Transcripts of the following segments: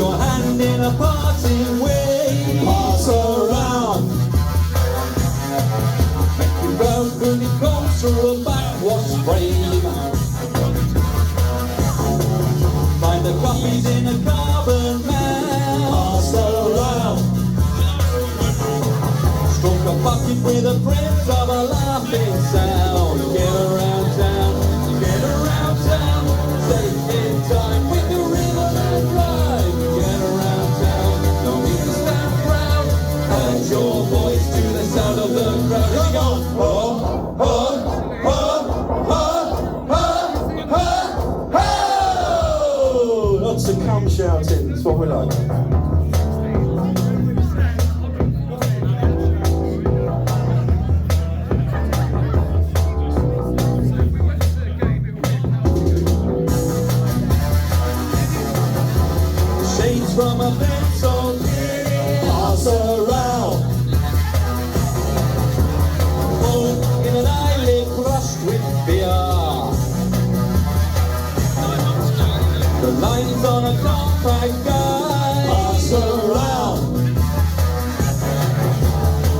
your hand in a parting way. Pass around. Make your road really close through a backwash frame. Find the copies in a carbon man. Pass around. Stroke a bucket with a print of a laughing sound. Get around town, get around town. Take in time with the rhythm and rhyme. Get around town, no need to stand proud. Add your voice to the sound of the crowd. Here we go. Oh, oh, oh, oh, oh, oh, oh. Lots of cum shouting, that's what we like. From a pencil, pass around. Oh, in an eyelid crushed with fear. The lines on a compact guide, pass around.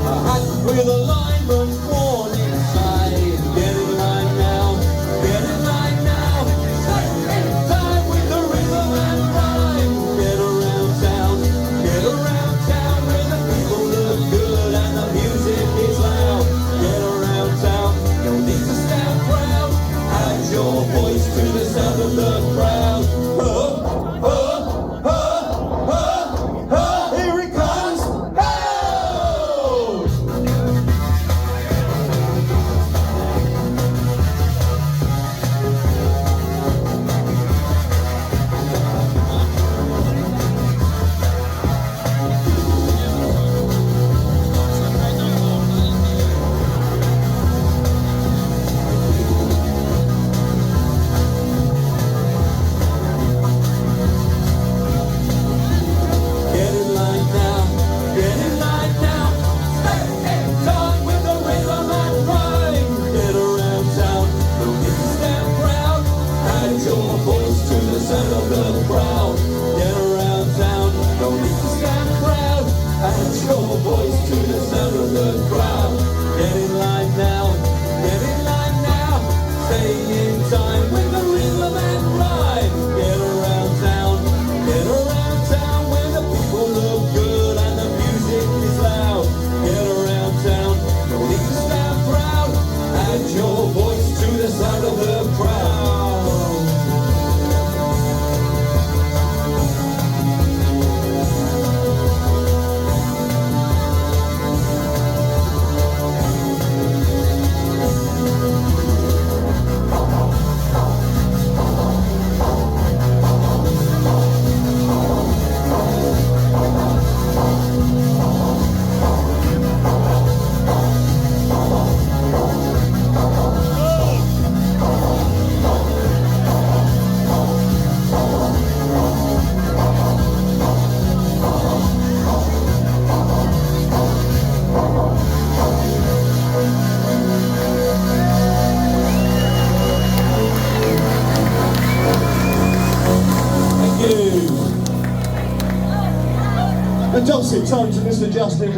A hat with a lineman's warning sign. Get in line now, get in line now. Stay in time with the rhythm and rhyme. Get around town where the people look good and the music is loud. Get around town, no need to stand proud. Add your voice to the sound of the crowd. Oh, oh, oh, oh, oh, here it comes. Oh! Sound of the crowd, get around town, no need to stand proud. Add your voice to the sound of the crowd. Get in line now, get in line now. Stay in time with the rhythm and rhyme. Get around town where the people look good and the music is loud. Get around town, no need to stand proud. Add your voice to the sound of the crowd. The dulcet tones of Mr. Justin